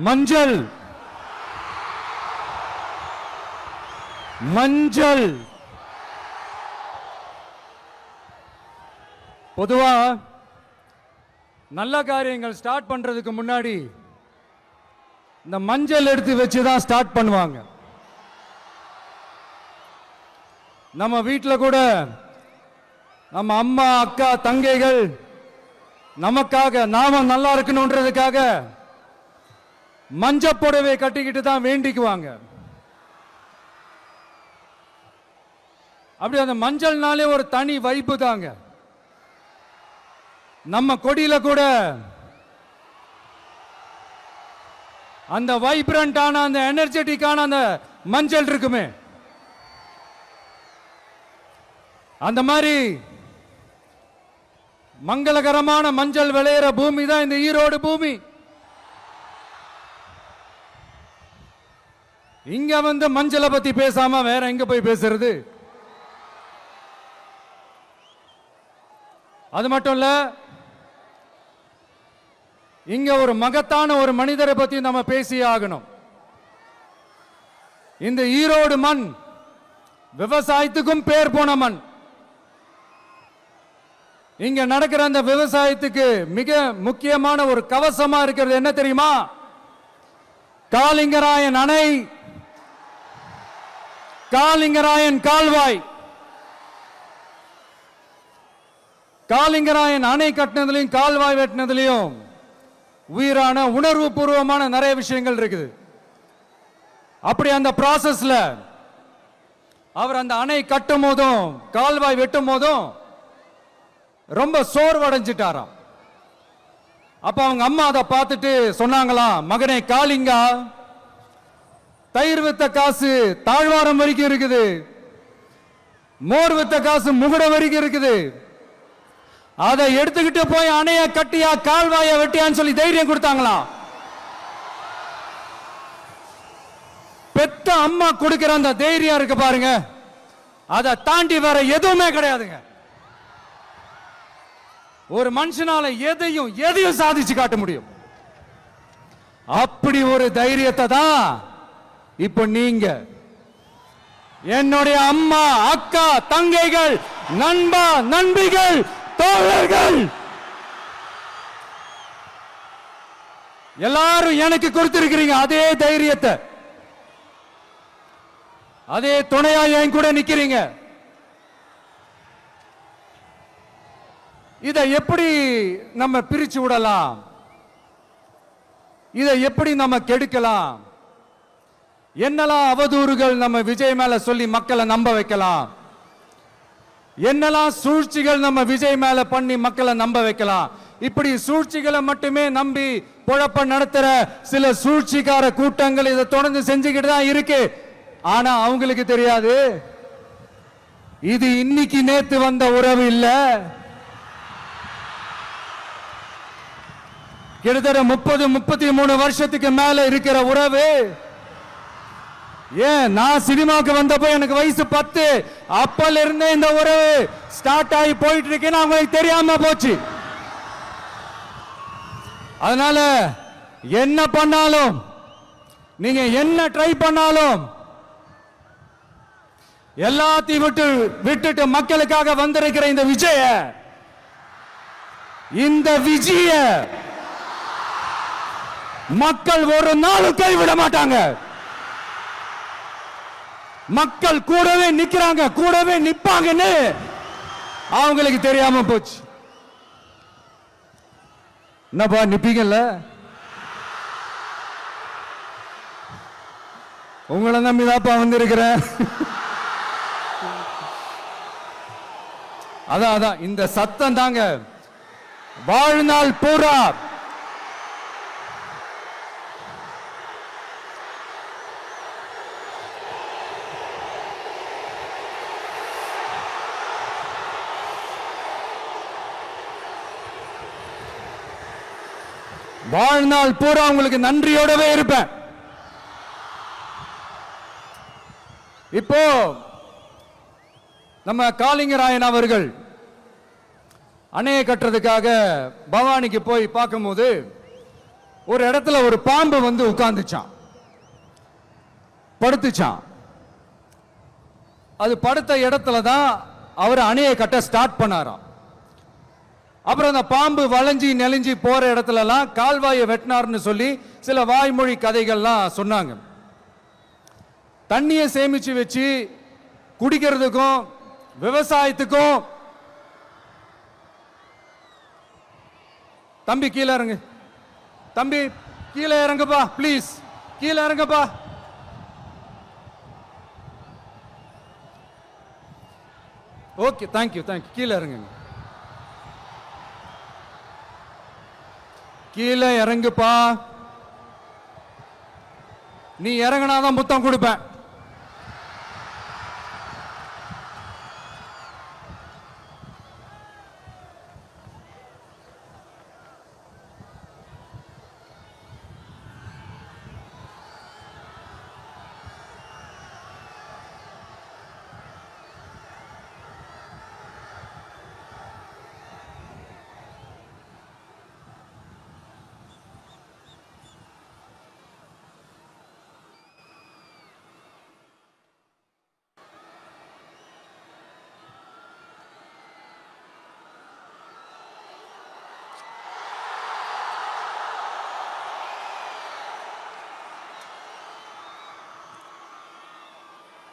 மஞ்சள் மஞ்சள் பொதுவா நல்ல காரியங்கள் ஸ்டார்ட் பண்றதுக்கு முன்னாடி இந்த மஞ்சள் எடுத்து வச்சு தான் ஸ்டார்ட் பண்ணுவாங்க. நம்ம வீட்டில் கூட நம்ம அம்மா அக்கா தங்கைகள் நமக்காக நாம நல்லா இருக்கணும்ன்றதுக்காக மஞ்சள் புடவை கட்டிக்கிட்டு தான் வேண்டிக்குவாங்க. அப்படி அந்த மஞ்சள்னாலே ஒரு தனி வைப்பு தாங்க. நம்ம கொடியில கூட அந்த வைப்ரண்டான அந்த எனர்ஜெட்டிக்கான அந்த மஞ்சள் இருக்குமே, அந்த மாதிரி மங்களகரமான மஞ்சள் விளையிற பூமி தான் இந்த ஈரோடு பூமி. இங்க வந்து மஞ்சளை பத்தி பேசாம வேற எங்க போய் பேசுறது? அது மட்டும் இல்ல, இங்க ஒரு மகத்தான ஒரு மனிதரை பத்தி நம்ம பேசி ஆகணும். இந்த ஈரோடு மண் விவசாயத்துக்கும் பேர் போன மண். இங்க நடக்கிற அந்த விவசாயத்துக்கு மிக முக்கியமான ஒரு கவசமா இருக்கிறது என்ன தெரியுமா? காலிங்கராயன் அணை, காலிங்கராயன் கால்வாய். காலிங்கராயன் அணை கட்டினதுலையும் கால்வாய் வெட்டினதுலையும் உயிரான உணர்வு பூர்வமான நிறைய விஷயங்கள் இருக்குது. அப்படி அந்த ப்ராசஸ்ல அவர் அந்த அணை கட்டும் போதும் கால்வாய் வெட்டும் போதும் ரொம்ப சோர்வடைஞ்சிட்டாராம். அப்ப அவங்க அம்மா அதை பார்த்துட்டு சொன்னாங்களாம், மகனே காளிங்கா, தயிர் வித்த காசு தாழ்வாரம் வரைக்கும் இருக்குது, மோர் வித்த காசு முகுடம் வரைக்கும் இருக்குது, அதை எடுத்துக்கிட்டு போய் அணைய கட்டியா கால்வாய வெட்டியான்னு சொல்லி தைரியம் கொடுத்தாங்களாம். பெத்த அம்மா கொடுக்கிற அந்த தைரியம் இருக்கு பாருங்க, அதை தாண்டி வேற எதுவுமே கிடையாதுங்க. ஒரு மனுஷனால எதையும் சாதிச்சு காட்ட முடியும். அப்படி ஒரு தைரியத்தை தான் இப்ப நீங்க என்னுடைய அம்மா அக்கா தங்கைகள் நண்பா நண்பிகள் தோழர்கள் எல்லாரும் எனக்கு கொடுத்திருக்கிறீங்க. அதே தைரியத்தை, அதே துணையா என் கூட நிக்கிறீங்க. இதை எப்படி நம்ம பிரிச்சு விடலாம்? இதை எப்படி நம்ம கெடுக்கலாம்? என்னெல்லாம் அவதூறுகள் நம்ம விஜய் மேல சொல்லி மக்களை நம்ப வைக்கலாம்? என்னெல்லாம் சூழ்ச்சிகள் நம்ம விஜய் மேல பண்ணி மக்களை நம்ப வைக்கலாம்? இப்படி சூழ்ச்சிகளை மட்டுமே நம்பி பொழப்ப நடத்துற சில சூழ்ச்சிக்கார கூட்டங்கள் இதை தொடர்ந்து செஞ்சுக்கிட்டு தான் இருக்கு. ஆனா அவங்களுக்கு தெரியாது, இது இன்னைக்கு நேத்து வந்த உறவு இல்ல. கிட்டத்தட்ட 30-33 வருஷத்துக்கு மேல இருக்கிற உறவு. ஏன் நான் சினிமாவுக்கு வந்தப்போ எனக்கு வயசு 10, அப்பல இருந்தே இந்த உறவு ஸ்டார்ட் ஆகி போயிட்டு இருக்கேன்னு அவங்களுக்கு தெரியாம போச்சு. அதனால என்ன பண்ணாலும், நீங்க என்ன ட்ரை பண்ணாலும், எல்லாத்தையும் விட்டுட்டு மக்களுக்காக வந்திருக்கிற இந்த விஜய மக்கள் ஒரு நாளும் கைவிட மாட்டாங்க. மக்கள் கூடவே நிக்கிறாங்க, கூடவே நிப்பாங்கன்னு அவங்களுக்கு தெரியாம போச்சு. என்னப்பா நிப்பீங்கல்ல? உங்களை நம்பிதாப்பா வந்திருக்கிறேன். அதான் இந்த சத்தம் தாங்க வாழ்நாள் பூரா உங்களுக்கு நன்றியோடவே இருப்பேன். இப்போ நம்ம காளிங்கராயன் அவர்கள் அணையை கட்டுறதுக்காக பவானிக்கு போய் பார்க்கும்போது ஒரு இடத்துல ஒரு பாம்பு வந்து உட்கார்ந்துச்சான், படுத்துச்சான். அது படுத்த இடத்துல தான் அவர் அணையை கட்ட ஸ்டார்ட் பண்ணாராம். அப்புறம் அந்த பாம்பு வளைஞ்சி நெளிஞ்சி போற இடத்துலலாம் கால்வாயை வெட்டினார்னு சொல்லி சில வாய்மொழி கதைகள்லாம் சொன்னாங்க. தண்ணியை சேமிச்சு வச்சு குடிக்கிறதுக்கும் விவசாயத்துக்கும். தம்பி கீழே இறங்கு, தம்பி கீழே இறங்குப்பா, ப்ளீஸ் கீழே இறங்குப்பா. Okay, thank you thank you. கீழே இறங்குங்க, கீழே இறங்குப்பா. நீ இறங்கினாதான் முத்தம் கொடுப்பேன்.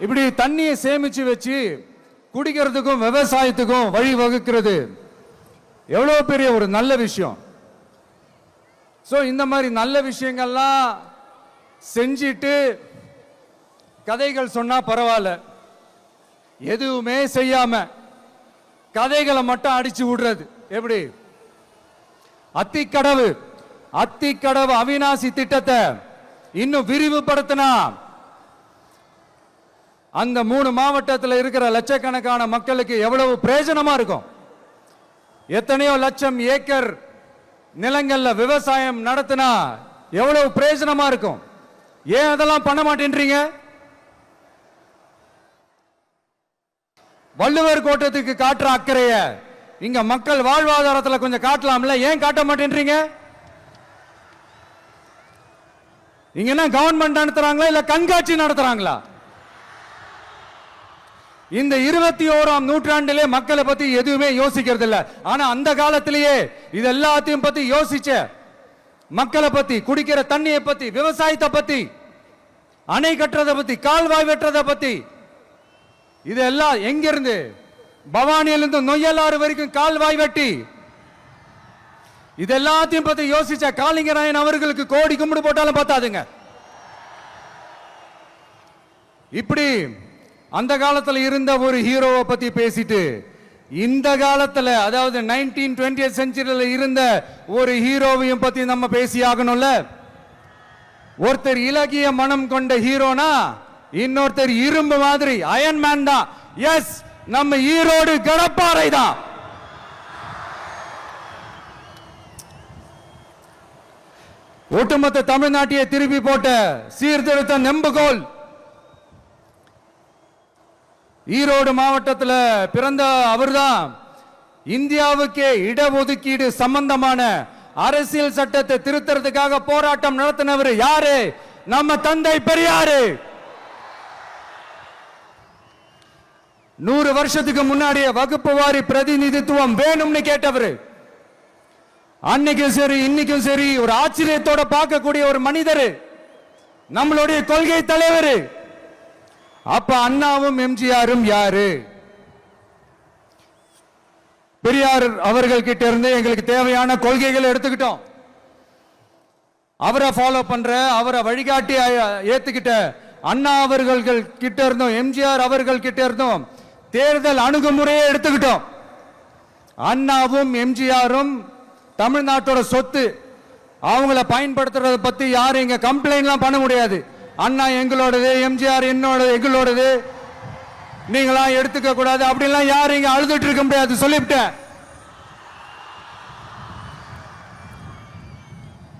இப்படி தண்ணியை சேமிச்சு வச்சு குடிக்கிறதுக்கும் விவசாயத்துக்கும் வழி வகுக்கிறது எவ்வளவு பெரிய ஒரு நல்ல விஷயம். சோ இந்த மாதிரி நல்ல விஷயங்கள்லாம் செஞ்சிட்டு கதைகள் சொன்னா பரவாயில்ல, எதுவுமே செய்யாம கதைகளை மட்டும் அடிச்சு விடுறது எப்படி? அத்திக்கடவு அவிநாசி திட்டத்தை இன்னும் விரிவுபடுத்தினா அந்த 3 மாவட்டத்தில் இருக்கிற லட்சக்கணக்கான மக்களுக்கு எவ்வளவு பிரயோஜனமா இருக்கும். எத்தனையோ லட்சம் ஏக்கர் நிலங்கள்ல விவசாயம் நடத்தினா எவ்வளவு பிரயோஜனமா இருக்கும். ஏன் அதெல்லாம் பண்ண மாட்டேன்றீங்க? வள்ளுவர் கோட்டத்துக்கு காட்டுற அக்கறைய இங்க மக்கள் வாழ்வாதாரத்தில் கொஞ்சம் காட்டலாம்ல, ஏன் காட்ட மாட்டேன்றீங்க? இங்க என்ன கவர்மெண்ட் நடத்துறாங்களா இல்ல கண்காட்சி நடத்துறாங்களா? இந்த 21ஆம் நூற்றாண்டிலே மக்களை பத்தி எதுவுமே யோசிக்கிறது இல்ல. ஆனா அந்த காலத்திலேயே இது எல்லாத்தையும் பத்தி யோசிச்ச மக்களை பத்தி, குடிக்கிற தண்ணியை பத்தி, விவசாயத்தை பத்தி, அணை கட்டுறதை பத்தி, கால்வாய் வெட்டுறதை பத்தி, இதெல்லாம் எங்கிருந்து? பவானியிலிருந்து நொய்யலாறு வரைக்கும் கால்வாய் வெட்டி இது எல்லாத்தையும் பத்தி யோசிச்ச காளிங்கராயன் அவர்களுக்கு கோடி கும்பிடு போட்டாலும் பார்த்தாதுங்க. இப்படி அந்த காலத்தில் இருந்த ஒரு ஹீரோவை பத்தி பேசிட்டு இந்த காலத்துல, அதாவது 1920th செஞ்சுரியில இருந்த ஒரு ஹீரோவையும் பத்தி நம்ம பேசி ஆகணும்ல. ஒருத்தர் இலகிய மனம் கொண்ட ஹீரோனா இன்னொருத்தர் இரும்பு மாதிரி அயன் மேன் தான். எஸ், நம்ம ஈரோடு கடப்பாறை தான். ஒட்டுமொத்த தமிழ்நாட்டையே திருப்பி போட்ட சீர்திருத்த நெம்புகோல். ஈரோடு மாவட்டத்தில் பிறந்த அவர்தான் இந்தியாவுக்கே இடஒதுக்கீடு சம்பந்தமான அரசியல் சட்டத்தை திருத்தறதுக்காக போராட்டம் நடத்தினவர் யாரு? நம்ம தந்தை பெரியாரு. 100 வருஷத்துக்கு முன்னாடியே வகுப்பு வாரி பிரதிநிதித்துவம் வேணும்னு கேட்டவர். அன்னைக்கும் சரி இன்னைக்கும் சரி ஒரு ஆச்சரியத்தோட பார்க்கக்கூடிய ஒரு மனிதர், நம்மளுடைய கொள்கை தலைவர். அப்ப அண்ணாவும் எம்ஜிஆரும் யாரு? பெரியார் அவர்கள் கிட்ட இருந்து எங்களுக்கு தேவையான கொள்கைகளை எடுத்துக்கிட்டோம். அவரை ஃபாலோ பண்ற, அவரை வழிகாட்டி ஏத்துக்கிட்ட அண்ணா அவர்கள் கிட்ட இருந்தோம், எம்ஜிஆர் அவர்கள் கிட்ட இருந்தோம் தேர்தல் அணுகுமுறையை எடுத்துக்கிட்டோம். அண்ணாவும் எம்ஜிஆரும் தமிழ்நாட்டோட சொத்து. அவங்கள பயன்படுத்துறத பத்தி யாரும் இங்க கம்ப்ளைண்ட்லாம் பண்ண முடியாது. அண்ணா எங்களோடது, எம்ஜிஆர் எங்களோடது, நீங்களா எடுத்துக்க கூடாது அப்படிலாம் யாரும் இங்க அழுதுட்டு இருக்க முடியாது, சொல்லிவிட்டேன்.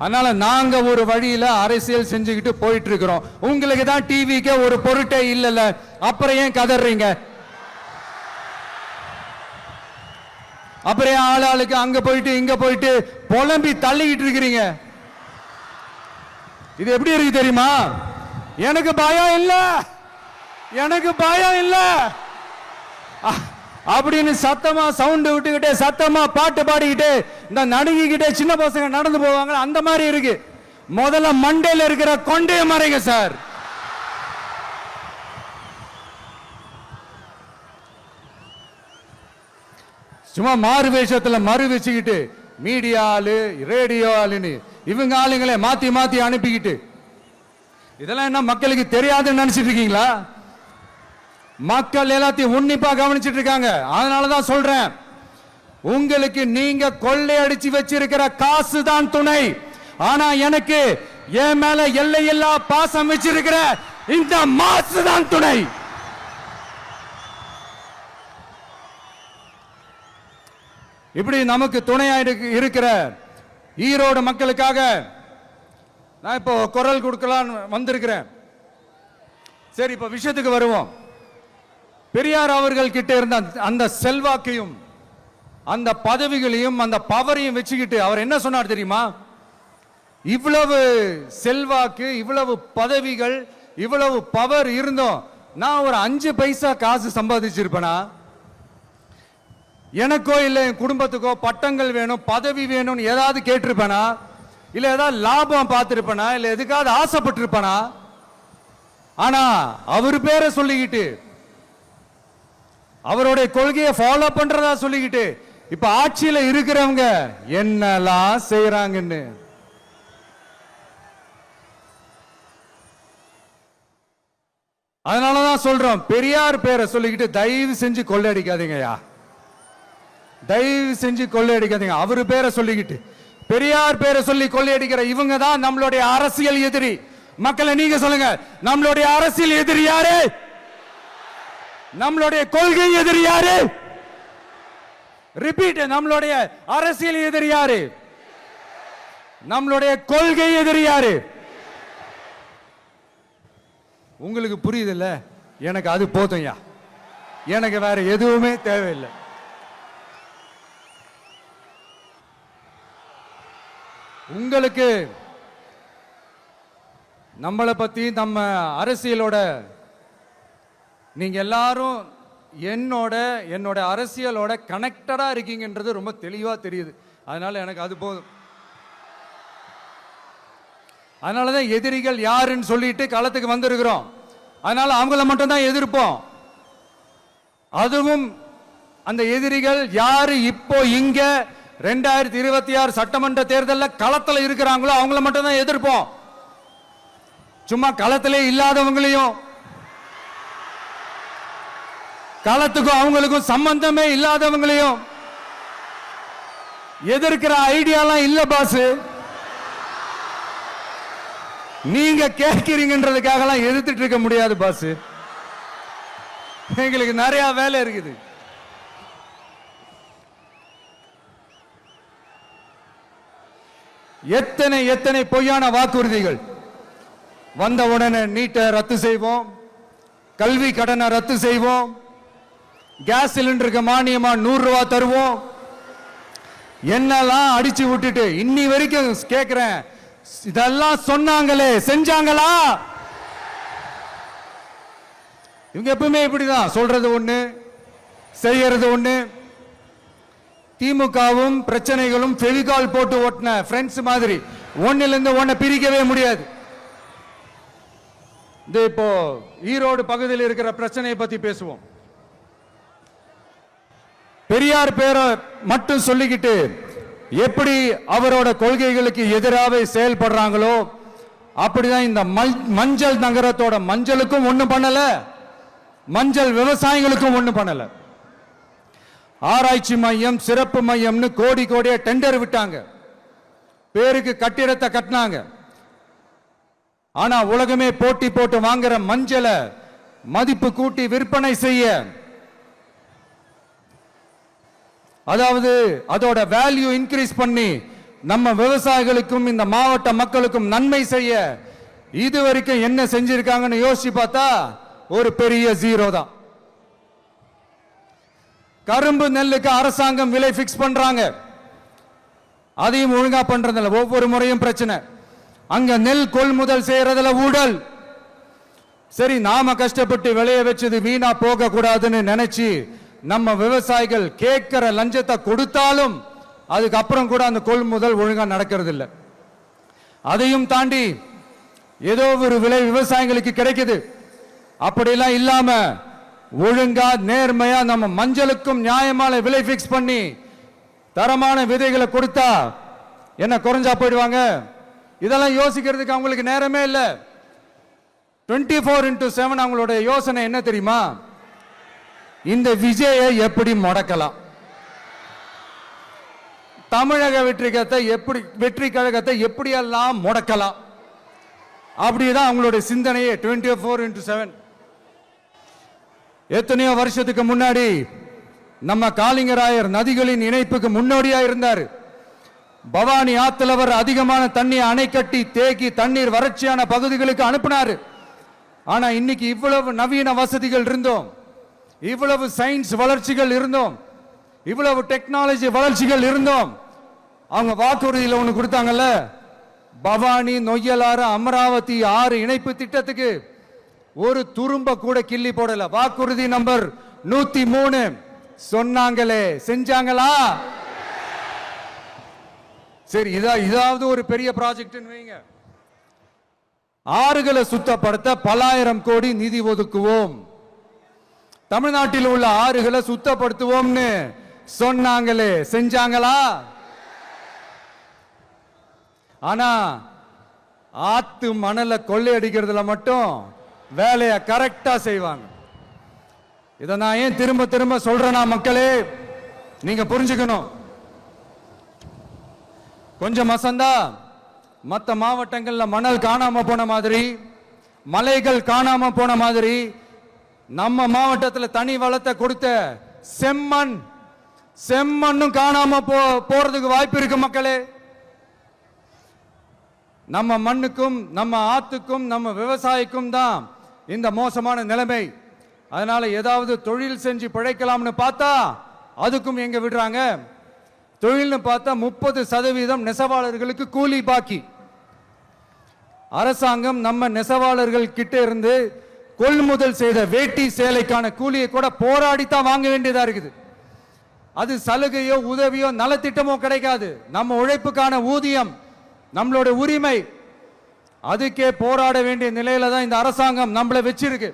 அதனால நாங்க ஒரு வழியில அரசியல் செஞ்சுக்கிட்டு போயிட்டு இருக்கிறோம். உங்களுக்கு தான் டிவிக்கு ஒரு பொருட்டே இல்லைல்ல, அப்புறம் ஏன் கதறீங்க? அப்புறம் ஆளுக்கு அங்க போயிட்டு இங்க போயிட்டு புலம்பி தள்ளிக்கிட்டு இருக்கிறீங்க. இது எப்படி இருக்கு தெரியுமா? எனக்கு பயம் இல்ல, எனக்கு பயம் இல்ல அப்படின்னு சத்தமா சவுண்ட் விட்டுக்கிட்டே சத்தமா பாட்டு பாடிக்கிட்டே இந்த நடுங்கிக்கிட்டே சின்ன பசங்க நடந்து போவாங்க. அந்த மாதிரி இருக்கு. முதல்ல மண்டையில இருக்கிற கொண்டைய மறைங்க சார். சும்மா மாறு வேஷத்துல மறு வச்சுக்கிட்டு மீடியா ஆளு ரேடியோ ஆளுன்னு இவங்க ஆளுங்களே மாத்தி மாத்தி அனுப்பிக்கிட்டு இதெல்லாம் என்ன மக்களுக்கு தெரியாதுன்னு நினைச்சிட்டு இருக்கீங்களா? மக்கள் எல்லாத்தையும் உன்னிப்பா கவனிச்சிட்டு இருக்காங்க. அதனாலதான் சொல்றேன், உங்களுக்கு நீங்க கொள்ளையடிச்சு வச்சிருக்கிற காசு தான் துணை. ஆனா எனக்கு என் மேல எல்லையில்லா பாசம் வச்சிருக்கிற இந்த மாசு தான் துணை. இப்படி நமக்கு துணையா இருக்கிற ஈரோடு மக்களுக்காக நான் இப்போ குரல் கொடுக்கலான்னு வந்திருக்கிறேன். சரி, இப்ப விஷயத்துக்கு வருவோம். பெரியார் அவர்கள் கிட்ட இருந்த அந்த செல்வாக்கையும் அந்த பதவிகளையும் அந்த பவரையும் வச்சுக்கிட்டு அவர் என்ன சொன்னார் தெரியுமா? இவ்வளவு செல்வாக்கு, இவ்வளவு பதவிகள், இவ்வளவு பவர் இருந்தோம் நான் ஒரு 5 பைசா காசு சம்பாதிச்சிருப்பேனா? எனக்கோ இல்ல என் குடும்பத்துக்கோ பட்டங்கள் வேணும், பதவி வேணும்னு ஏதாவது கேட்டிருப்பேனா? இல்ல ஏதாவது லாபம் பார்த்திருப்பேனா? இல்ல எதுக்காவது ஆசைப்பட்டிருப்பேனா? ஆனா அவர் பேரை சொல்லிக்கிட்டு அவருடைய கொள்கையை ஃபாலோ பண்றதா சொல்லிக்கிட்டு இப்ப ஆட்சியில இருக்கிறவங்க என்னெல்லாம் செய்யறாங்கன்னு அதனாலதான் சொல்றோம், பெரியார் பேரை சொல்லிக்கிட்டு தயவு செஞ்சு கொள்ளையடிக்காதீங்கயா, தயவு செஞ்சு கொள்ளையடிக்காதீங்க. அவரு பேரை சொல்லிக்கிட்டு பெரியார் பேரை சொல்லி கொள்ளையடிக்கிற இவங்க தான் நம்மளுடைய அரசியல் எதிரி. மக்களை நீங்க சொல்லுங்க, நம்மளுடைய அரசியல் எதிரி யாரு? நம்மளுடைய கொள்கை எதிரி யாரு? ரிப்பீட், நம்மளுடைய அரசியல் எதிரி யாரு? நம்மளுடைய கொள்கை எதிரி யாரு? உங்களுக்கு புரியுதுல்ல? எனக்கு அது போதும்யா, எனக்கு வேற எதுவுமே தேவையில்லை. உங்களுக்கு நம்மளை பத்தி நம்ம அரசியலோட நீங்க எல்லாரும் என்னோட அரசியலோட கனெக்டடா இருக்கீங்கன்றது ரொம்ப தெளிவா தெரியுது. அதனால எனக்கு அது போதும். அதனாலதான் எதிரிகள் யாருன்னு சொல்லிட்டு களத்துக்கு வந்திருக்கிறோம். அதனால அவங்கள மட்டும் தான் எதிர்ப்போம். அதுவும் அந்த எதிரிகள் யாரு இப்போ இங்க 2026 சட்டமன்ற தேர்தலில் களத்தில் இருக்கிறாங்களோ அவங்கள மட்டும் தான் எதிர்ப்போம். சும்மா களத்திலே இல்லாதவங்களையும் களத்துக்கும் அவங்களுக்கும் சம்பந்தமே இல்லாதவங்களையும் எதிர்க்கிற ஐடியாலாம் இல்ல பாஸ். நீங்க கேட்கிறீங்கன்றதுக்காக எல்லாம் எதிர்த்துட்டு இருக்க முடியாது பாஸ். எங்களுக்கு நிறைய வேலை இருக்குது. எத்தனை எத்தனை பொய்யான வாக்குறுதிகள். வந்த உடனே நீட்டை ரத்து செய்வோம், கல்வி கடனை ரத்து செய்வோம், கேஸ் சிலிண்டருக்கு மானியமா 100 ரூபாய் தருவோம், என்னெல்லாம் அடிச்சு விட்டுட்டு இன்னி வரைக்கும் கேட்கிறேன், இதெல்லாம் சொன்னாங்களே செஞ்சாங்களா? இவங்க எப்பவுமே இப்படிதான், சொல்றது ஒண்ணு செய்யறது ஒண்ணு. திமுகவும் பிரச்சனைகளும் ஃபெவிகால் போட்டு ஓட்டின ஃப்ரெண்ட்ஸ் மாதிரி ஒன்னில இருந்து ஒன்ன பிரிக்கவே முடியாது. இப்போ ஈரோடு பகுதியில் இருக்கிற பிரச்சனையை பத்தி பேசுவோம். பெரியார் பேரை மட்டும் சொல்லிக்கிட்டு எப்படி அவரோட கொள்கைகளுக்கு எதிராக செயல்படுறாங்களோ அப்படிதான் இந்த மஞ்சள் நகரத்தோட மஞ்சளுக்கும் ஒண்ணும் பண்ணல, மஞ்சள் விவசாயிகளுக்கும் ஒண்ணும் பண்ணல. ஆராய்ச்சி மையம், சிறப்பு மையம்னு கோடி கோடியா டெண்டர் விட்டாங்க, பேருக்கு கட்டிடத்தை கட்டினாங்க. ஆனா உலகமே போட்டி போட்டு வாங்குற மஞ்சளை மதிப்பு கூட்டி விற்பனை செய்ய, அதாவது அதோட வேல்யூ இன்க்ரீஸ் பண்ணி நம்ம விவசாயிகளுக்கும் இந்த மாவட்ட மக்களுக்கும் நன்மை செய்ய இதுவரைக்கும் என்ன செஞ்சிருக்காங்கன்னு யோசிச்சு பார்த்தா ஒரு பெரிய ஜீரோ தான். கரும்பு நெல்லுக்கு அரசாங்கம் விலை பிக்ஸ் பண்றாங்க, அதையும் ஒழுங்கா பண்றதில்ல, ஒவ்வொரு முறையும் பிரச்சனை. அங்க நெல் கொள்முதல் செய்யறதுல ஊழல். சரி, நாம கஷ்டப்பட்டு விளைய வச்சது வீணா போக கூடாதுன்னு நினைச்சு நம்ம விவசாயிகள் கேட்கிற லஞ்சத்தை கொடுத்தாலும் அதுக்கப்புறம் கூட அந்த கொள்முதல் ஒழுங்கா நடக்கிறது இல்லை. அதையும் தாண்டி ஏதோ ஒரு விலை விவசாயிகளுக்கு கிடைக்குது. அப்படிலாம் இல்லாம ஒழுங்கா நேர்மையா நம்ம மஞ்சளுக்கும் நியாயமான விலை பிக்ஸ் பண்ணி தரமான விதைகளை கொடுத்தா என்ன குறைஞ்சா போயிடுவாங்க? இதெல்லாம் யோசிக்கிறதுக்கு அவங்களுக்கு நேரமே இல்லை. 24x7 அவங்களோட யோசனை என்ன தெரியுமா? இந்த விஜயை எப்படி முடக்கலாம், தமிழக வெற்றி கழகத்தை எப்படியெல்லாம் முடக்கலாம், அப்படிதான் அவங்களுடைய சிந்தனையே 24x7. எத்தனையோ வருஷத்துக்கு முன்னாடி நம்ம காளிங்கராயர் நதிகளின் இணைப்புக்கு முன்னோடியா இருந்தார். பவானி ஆத்துல வர அதிகமான தண்ணீர் அணை கட்டி தேக்கி தண்ணீர் வறட்சியான பகுதிகளுக்கு அனுப்பினாரு. ஆனா இன்னைக்கு இவ்வளவு நவீன வசதிகள் இருந்தோம், இவ்வளவு சயின்ஸ் வளர்ச்சிகள் இருந்தோம், இவ்வளவு டெக்னாலஜி வளர்ச்சிகள் இருந்தோம், அவங்க வாக்குறுதியில் ஒண்ணு கொடுத்தாங்கல்ல, பவானி நொய்யலாறு அமராவதி 6 இணைப்பு திட்டத்துக்கு ஒரு துரும்ப கூட கிள்ளி போடல. வாக்குறுதி நம்பர் 103 சொன்னாங்களே, செஞ்சாங்களா? சரி, இதாவது ஒரு பெரிய ப்ராஜெக்ட் வைங்க. ஆறுகளை சுத்தப்படுத்த பல்லாயிரம் கோடி நிதி ஒதுக்குவோம், தமிழ்நாட்டில் உள்ள ஆறுகளை சுத்தப்படுத்துவோம்னு சொன்னாங்களே, செஞ்சாங்களா? ஆனா ஆத்து மணலை கொள்ளையடிக்கிறதுல மட்டும் வேலையை கரெக்டா செய்வாங்க. இதை நான் ஏன் திரும்ப திரும்ப சொல்றேன்னா, மக்களே நீங்க புரிஞ்சுக்கணும். கொஞ்சம் மசந்தா மற்ற மாவட்டங்கள்ல மணல் காணாம போன மாதிரி, மலைகள் காணாம போன மாதிரி, நம்ம மாவட்டத்தில் தனி வளத்தை கொடுத்த செம்மண்ணும் காணாம போறதுக்கு வாய்ப்பு இருக்கு மக்களே. நம்ம மண்ணுக்கும் நம்ம ஆத்துக்கும் நம்ம விவசாயிக்கும் தான் இந்த மோசமான நிலைமை. அதனால ஏதாவது தொழில் செஞ்சு பிழைக்கலாம்னு பார்த்தா அதுக்கும் எங்க விடுறாங்க? தொழில்னு பார்த்தா 30% நெசவாளர்களுக்கு கூலி பாக்கி. அரசாங்கம் நம்ம நெசவாளர்கள் கிட்ட இருந்து கொள்முதல் செய்த வேட்டி சேலைக்கான கூலியை கூட போராடித்தான் வாங்க வேண்டியதா இருக்குது. அது சலுகையோ உதவியோ நலத்திட்டமோ கிடைக்காது. நம்ம உழைப்புக்கான ஊதியம், நம்மளோட உரிமை, அதுக்கே போராட வேண்டிய நிலையில தான் இந்த அரசாங்கம் நம்மளை வச்சிருக்கு.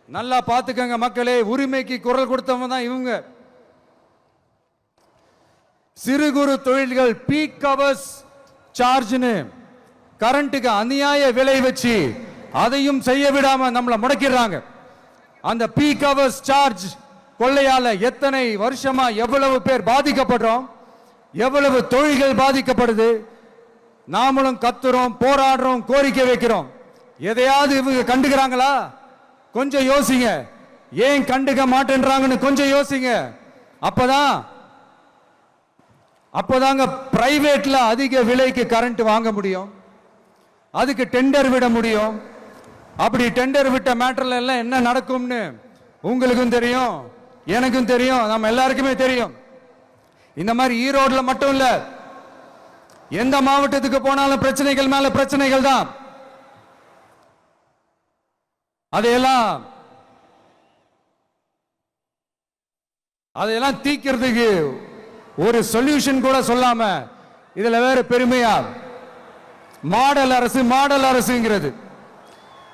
நல்லா பார்த்துக்கங்க மக்களே, உரிமைக்கு குரல் கொடுத்தவங்க தான் இவங்க. சிறு குறு தொழில்கள் பீக் ஹவர்ஸ் சார்ஜ்னு கரண்ட்டுக்கு அநியாய விலை வச்சு அதையும் செய்ய விடாம நம்மளை முடக்கிறாங்க. அந்த பீக் ஹவர்ஸ் சார்ஜ் கொள்ளையால எத்தனை வருஷமா எவ்வளவு பேர் பாதிக்கப்படுறோம், எவ்வளவு தொழில்கள் பாதிக்கப்படுது. நாமளும் கத்துறோம், போராடுறோம், கோரிக்கை வைக்கிறோம். எதையாவது இவங்க கண்டுக்கிறாங்களா? கொஞ்சம் யோசிங்க. ஏன் கண்டுக்க மாட்டேன்றாங்கன்னு கொஞ்சம் யோசிங்க. அப்போதாங்க பிரைவேட்ல அதிக விலைக்கு கரண்ட் வாங்க முடியும், அதுக்கு டெண்டர் விட முடியும். அப்படி டெண்டர் விட்ட மேட்டர்ல எல்லாம் என்ன நடக்கும்னு உங்களுக்கும் தெரியும், எனக்கும் தெரியும், நம்ம எல்லாருக்குமே தெரியும். இந்த மாதிரி ஈரோடுல மட்டும் இல்ல, எந்த மாவட்டத்துக்கு போனாலும் பிரச்சனைகள் மேல பிரச்சனைகள் தான். அதையெல்லாம் தீக்கிறதுக்கு ஒரு சொல்யூஷன் கூட சொல்லாம இதுல வேற பெருமையா மாடல் அரசுங்கிறது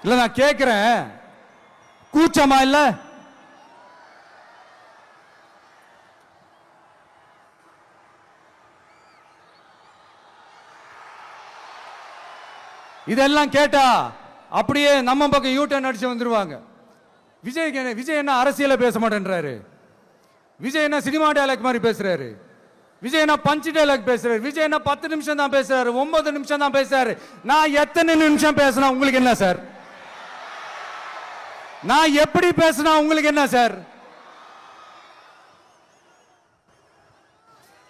இல்ல. நான் கேட்கிறேன், கூச்சமா இல்ல? இதெல்லாம் கேட்டா அப்படியே நம்ம பக்கம் யூட்டர்ன் அடிச்சு வந்துருவாங்க. விஜய் என்ன அரசியல பேச மாட்டேன்றாரு, விஜய் என்ன சினிமா டயலாக் மாதிரி பேசுறாரு, விஜய் என்ன பஞ்ச் டயலாக் பேசுறாரு, விஜய் என்ன 10 நிமிஷம் தான் பேசுறாரு, 9 நிமிஷம் தான் பேசுறாரு. நான் எத்தனை நிமிஷம் பேசினா உங்களுக்கு என்ன சார்? நான் எப்படி பேசினா உங்களுக்கு என்ன சார்?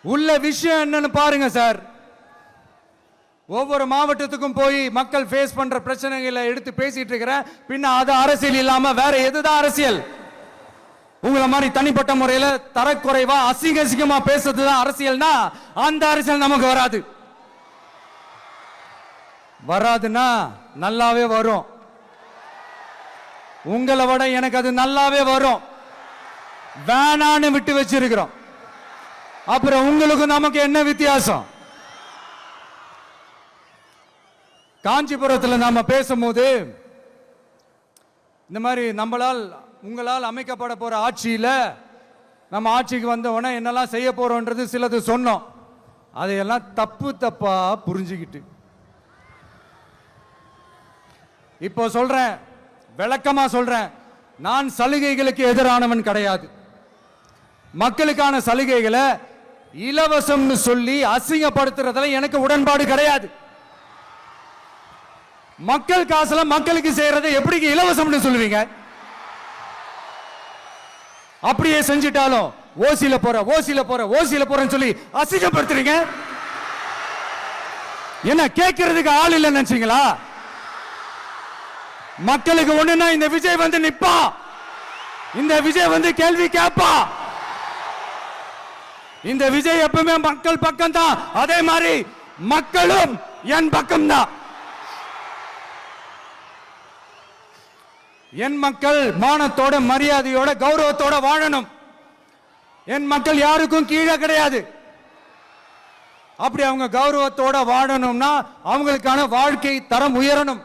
உள்ள விஷயம் என்னன்னு பாருங்க சார். ஒவ்வொரு மாவட்டத்துக்கும் போய் மக்கள் ஃபேஸ் பண்ற பிரச்சனைகளை எடுத்து பேசிட்டு இருக்கிறேன். பின்ன அது அரசியல் இல்லாம வேற எதுதான் அரசியல்? உங்களை மாதிரி தனிப்பட்ட முறையில தரக்குறைவா அசிங்கமா பேசுறதுதான் அரசியல்னா அந்த அரசியல் நமக்கு வராது. வராதுன்னா நல்லாவே வரும். உங்களை விட எனக்கு அது நல்லாவே வரும். வேணான்னு விட்டு வச்சிருக்கிறோம். அப்புறம் உங்களுக்கு நமக்கு என்ன வித்தியாசம்? காஞ்சிபுரத்தில் நாம பேசும்போது இந்த மாதிரி உங்களால் அமைக்கப்பட போற ஆட்சியில நம்ம ஆட்சிக்கு வந்த உடனே என்னெல்லாம் செய்ய போறோம்ன்றது சிலது சொன்னோம். அதையெல்லாம் தப்பா புரிஞ்சுக்கிட்டு இப்போ சொல்றேன், விளக்கமா சொல்றேன். நான் சலுகைகளுக்கு எதிரானவன் கிடையாது. மக்களுக்கான சலுகைகளை இலவசம்னு சொல்லி அசிங்கப்படுத்துறதுல எனக்கு உடன்பாடு கிடையாது. மக்கள் காசுல மக்களுக்கு செய்யறதை எப்படி இலவசம்னு சொல்லுவீங்க? அப்படியே செஞ்சிட்டாலும் ஓசில போறேன்னு சொல்லி அசிங்கப்படுத்துறீங்க. என்ன கேட்கறதுக்கு ஆள் இல்லைன்னு நினைச்சீங்களா? மக்களுக்கு ஒண்ணுன்னா இந்த விஜய் வந்து நிப்பா, இந்த விஜய் வந்து கேள்வி கேட்பா. இந்த விஜய் எப்பவுமே மக்கள் பக்கம் தான். அதே மாதிரி மக்களும் என் பக்கம் தான். என் மக்கள் மானத்தோட மரியாதையோட கௌரவத்தோட வாழணும். என் மக்கள் யாருக்கும் கீழே கிடையாது. அப்படி அவங்க கௌரவத்தோட வாழணும்னா அவங்களுக்கான வாழ்க்கை தரம் உயரணும்.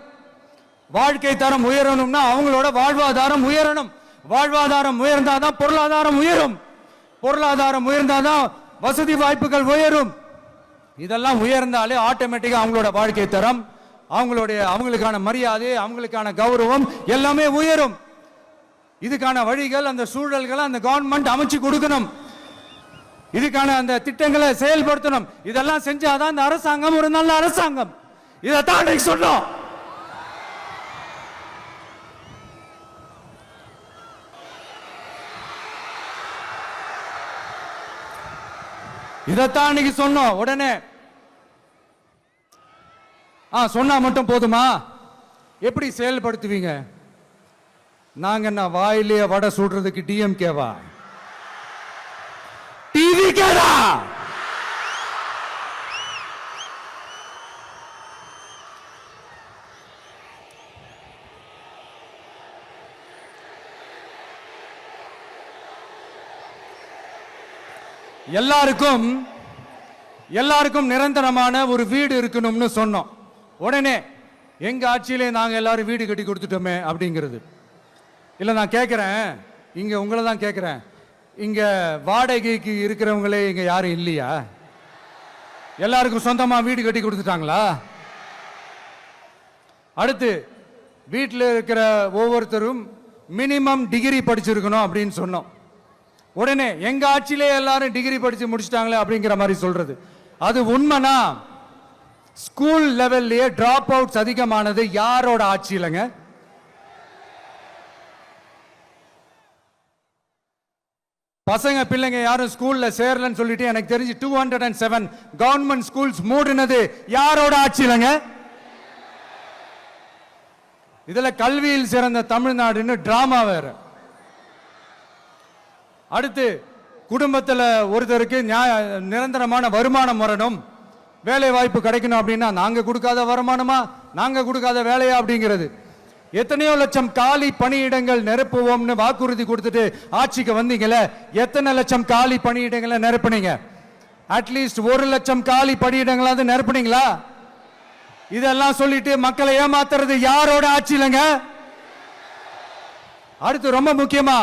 வாழ்க்கை தரம் உயரணும்னா அவங்களோட வாழ்வாதாரம் உயரணும். வாழ்வாதாரம் உயர்ந்தாதான் பொருளாதாரம் உயரும். பொருளாதாரம் உயர்ந்தாதான் வசதி வாய்ப்புகள் உயரும். இதெல்லாம் உயர்ந்தாலே ஆட்டோமேட்டிக்கா அவங்களோட வாழ்க்கை தரம், அவங்களுக்கான மரியாதை, அவங்களுக்கான கௌரவம் எல்லாமே உயரும். இதுக்கான வழிகள், அந்த சூழல்களை அந்த கவர்மெண்ட் அமைச்சு கொடுக்கணும். இதுக்கான அந்த திட்டங்களை செயல்படுத்தணும். இதெல்லாம் செஞ்சாதான் அந்த அரசாங்கம் ஒரு நல்ல அரசாங்கம். இதைத்தான் சொன்னோம். இதைத்தான் இன்னைக்கு சொன்னோம். உடனே சொன்னா மட்டும் போதுமா? எப்படி செயல்படுத்துவீங்க? நாங்க என்ன வாயிலேயே வடை சுடுறதுக்கு டிஎம்கேவா? டிவி கேடா? எல்லாருக்கும் நிரந்தரமான ஒரு வீடு இருக்கணும்னு சொன்னோம். உடனே எங்க ஆட்சியிலே நாங்க எல்லாரும் வீடு கட்டி கொடுத்துட்டோமே அப்படிங்கிறது இல்ல. நான் கேட்கிறேன், இங்க உங்களை தான் கேட்கிறேன், இங்க வாடகைக்கு இருக்கிறவங்களே இங்க யாரும் இல்லையா? எல்லாருக்கும் சொந்தமா வீடு கட்டி கொடுத்துட்டாங்களா? அடுத்து வீட்டில் இருக்கிற ஒவ்வொருத்தரும் மினிமம் டிகிரி படிச்சிருக்கணும் அப்படின்னு சொன்னோம். உடனே எங்க ஆட்சியிலே எல்லாரும் டிகிரி படிச்சு முடிச்சிட்டாங்களே அப்படிங்கிற மாதிரி சொல்றது அது உண்மைனா? ஸ்கூல் லெவல்லையே டிராப் அவுட்ஸ் அதிகமானது யாரோட ஆட்சியிலங்க? பசங்க பிள்ளைங்க யாரும் ஸ்கூல்ல சேரலன்னு சொல்லிட்டு எனக்கு தெரிஞ்சு 207 கவர்மெண்ட் ஸ்கூல்ஸ் மூடினது யாரோட ஆட்சியிலங்க? இதுல கல்வியில் சிறந்த தமிழ்நாடுன்னு டிராமா வேற. அடுத்து குடும்பத்தில் ஒருத்தருக்கு நிரந்தரமான வருமானம் வரணும், வேலை வாய்ப்பு கிடைக்கணும் அப்படின்னா நாங்க கொடுக்காத வருமானமா, நாங்க கொடுக்காத வேலையா அப்படிங்கிறது. எத்தனையோ லட்சம் காலி பணியிடங்கள் நிரப்புவோம்னு வாக்குறுதி கொடுத்துட்டு ஆட்சிக்கு வந்தீங்கல்ல, எத்தனை லட்சம் காலி பணியிடங்களை நிரப்புனீங்க? அட்லீஸ்ட் 1 லட்சம் காலி பணியிடங்களாவது நிரப்புனீங்களா? இதெல்லாம் சொல்லிட்டு மக்களை ஏமாத்துறது யாரோட ஆட்சியிலங்க? அடுத்து ரொம்ப முக்கியமா,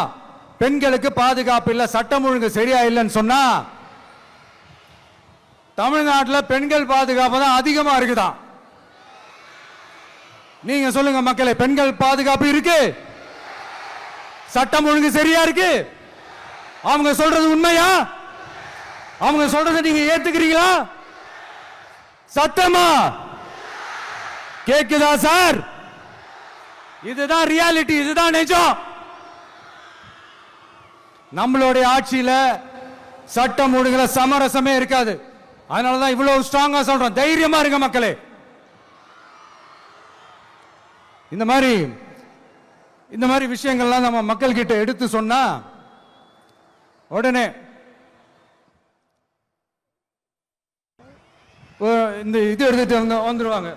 பெண்களுக்கு பாதுகாப்பு இல்ல, சட்டம் ஒழுங்கு சரியா இல்லைன்னு சொன்னா தமிழ்நாட்டில் பெண்கள் பாதுகாப்பு தான் அதிகமா இருக்குதான். நீங்க சொல்லுங்க மக்களே, பெண்கள் பாதுகாப்பு இருக்கு? சட்டம் ஒழுங்கு சரியா இருக்கு? அவங்க சொல்றது உண்மையா? அவங்க சொல்றதை நீங்க ஏத்துக்கிறீங்களா? சத்தமா கேக்குதா சார்? இதுதான் ரியாலிட்டி, இதுதான் நிஜம். நம்மளுடைய ஆட்சியில சட்டம் ஒழுங்குல சமரசமே இருக்காது. அதனாலதான் இவ்வளவு ஸ்ட்ராங்கா சொல்றோம், தைரியமா இருங்க மக்களே. இந்த மாதிரி விஷயங்கள்லாம் நம்ம மக்கள் கிட்ட எடுத்து சொன்னா உடனே இந்த இது எடுத்துட்டு வந்துருவாங்க.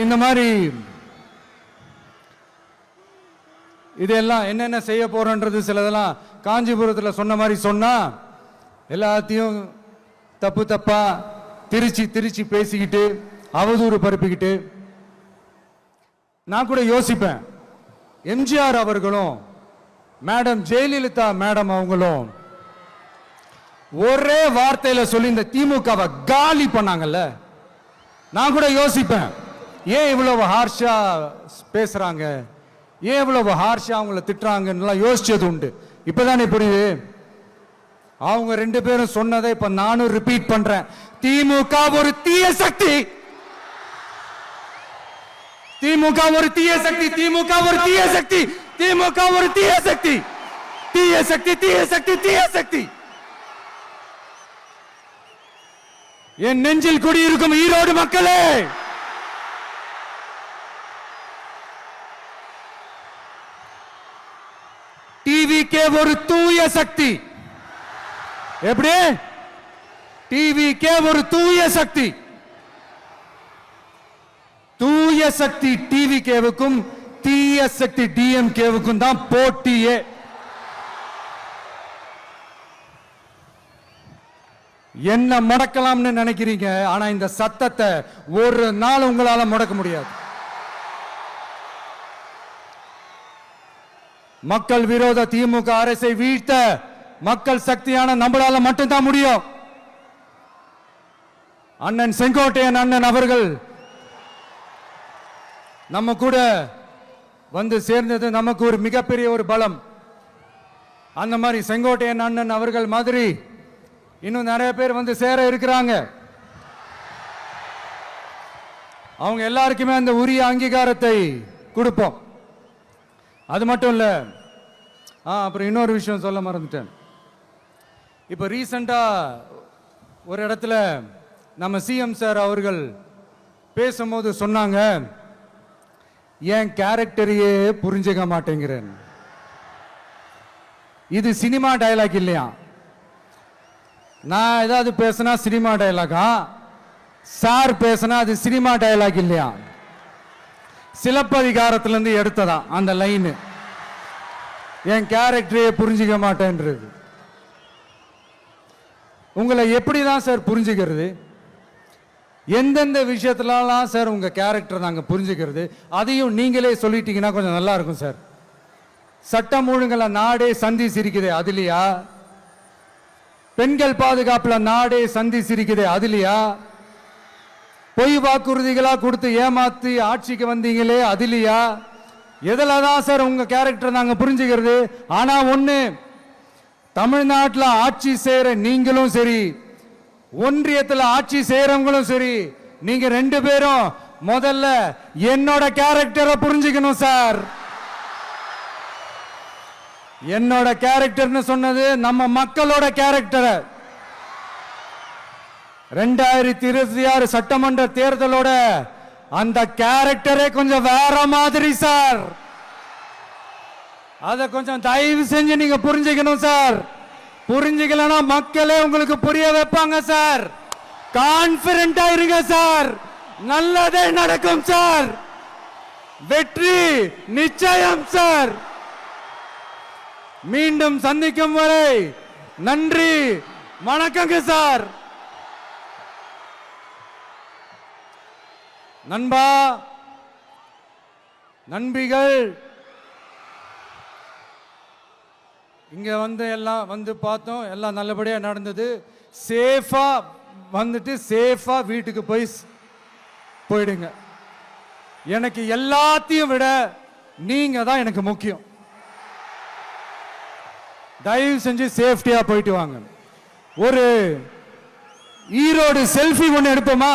இந்த மாதிரி இதெல்லாம் என்னென்ன செய்ய போறோன்றது சிலதெல்லாம் காஞ்சிபுரத்தில் சொன்ன மாதிரி சொன்னா எல்லாத்தையும் தப்பு தப்பா திருச்சி பேசிக்கிட்டு அவதூறு பரப்பிக்கிட்டு நான் கூட யோசிப்பேன். எம்ஜிஆர் அவர்களும் மேடம் ஜெயலலிதா மேடம் அவங்களும் ஒரே வார்த்தையில சொல்லி இந்த திமுகவை காலி பண்ணாங்கல்ல. நான் கூட யோசிப்பேன், ஏன் இவ்வளவு ஹார்ஷா பேசுறாங்க, ஏன் இவ்வளவு ஹார்ஷா அவங்கள திட்டுறாங்கன்னு யோசிச்சது உண்டு. இப்பதானே புரியுது. அவங்க ரெண்டு பேரும் சொன்னதை இப்ப நானும் ரிப்பீட் பண்றேன். திமுக ஒரு தீய சக்தி, திமுக ஒரு தீய சக்தி, திமுக ஒரு தீய சக்தி, திமுக ஒரு தீய சக்தி, தீய சக்தி, தீய சக்தி, தீய சக்தி. என் நெஞ்சில் குடியிருக்கும் ஈரோடு மக்களே, டிவிகே ஒரு தூய சக்தி. எப்படி? டிவிகே ஒரு தூய சக்தி. தூய சக்தி டிவிகேவுக்கும் தீய சக்தி டிஎம்கேவுக்கும் தான் போட்டியே. என்ன முடக்கலாம்னு நினைக்கிறீங்க, ஆனா இந்த சத்தத்தை ஒரு நாள் உங்களால முடக்க முடியாது. மக்கள் விரோத திமுக அரசை வீழ்த்த மக்கள் சக்தியான நம்மளால மட்டும்தான் முடியும். அண்ணன் செங்கோட்டையன் அண்ணன் அவர்கள் நம்ம கூட வந்து சேர்ந்தது நமக்கு ஒரு மிகப்பெரிய ஒரு பலம். அந்த மாதிரி செங்கோட்டையன் அண்ணன் அவர்கள் மாதிரி இன்னும் நிறைய பேர் வந்து சேர இருக்கிறாங்க. அவங்க எல்லாருக்குமே அந்த உரிய அங்கீகாரத்தை கொடுப்போம். அது மட்டும் இல்ல, அப்புறம் இன்னொரு விஷயம் சொல்ல மறந்துட்டேன். இப்ப ரீசெண்டா ஒரு இடத்துல நம்ம சிஎம் சார் அவர்கள் பேசும்போது சொன்னாங்க, என் கேரக்டரையே புரிஞ்சுக்க மாட்டேங்கிறேன். இது சினிமா டயலாக் இல்லையா? நான் ஏதாவது பேசினா சினிமா டயலாகா, சார் பேசினா அது சினிமா டயலாக் இல்லையா? சிலப்பதிகாரத்திலிருந்து எடுத்ததா அந்த லைன். என் கேரக்டரையே புரிஞ்சுக்க மாட்டேன்றது. உங்களை எப்படிதான் சார் புரிஞ்சுக்கிறது? எந்தெந்த விஷயத்துலலாம் சார் உங்க கேரக்டர் நாங்க புரிஞ்சுக்கிறது? அதையும் நீங்களே சொல்லிட்டீங்கன்னா கொஞ்சம் நல்லா இருக்கும் சார். சட்டம் ஒழுங்குல நாடே சந்தி சிரிக்குதே அதுலயா? பெண்கள் பாதுகாப்புல நாடே சந்தி சிரிக்குதே அதுலயா? பொய் வாக்குறுதிகளா கொடுத்து ஏமாத்தி ஆட்சிக்கு வந்தீங்களே அதுலயா? எதுலதான் சார் உங்க கேரக்டர் நாங்க புரிஞ்சுக்கிறது? ஆனா ஒண்ணு, தமிழ்நாட்டில் ஆட்சி செய்யற நீங்களும் சரி, ஒன்றியத்தில் ஆட்சி செய்யறவங்களும் சரி, நீங்க ரெண்டு பேரும் முதல்ல என்னோட கேரக்டரை புரிஞ்சுக்கணும் சார். என்னோட கேரக்டர்னு சொன்னது நம்ம மக்களோட கேரக்டர். 2026 சட்டமன்ற தேர்தலோட அந்த கேரக்டரே கொஞ்சம் வேற மாதிரி சார். அத கொஞ்சம் தயவு செஞ்சு நீங்க புரிஞ்சுக்கணும் சார். புரிஞ்சுக்கலனா மக்களே உங்களுக்கு புரிய வைப்பாங்க சார். கான்பிடென்ட்டா இருங்க சார், நல்லதே நடக்கும் சார், வெற்றி நிச்சயம் சார். மீண்டும் சந்திக்கும் வரை நன்றி, வணக்கங்க சார். நண்பா, நண்பிகள், இங்க வந்து எல்லாம் வந்து பார்த்தோம், எல்லாம் நல்லபடியா நடந்தது. சேஃபா வந்துட்டு சேஃபா வீட்டுக்கு போயிடுங்க. எனக்கு எல்லாத்தையும் விட நீங்க தான் எனக்கு முக்கியம். தயவு செஞ்சு சேஃப்டியா போயிட்டு வாங்க. ஒரு ஈரோடு செல்ஃபி ஒன்று எடுப்போமா?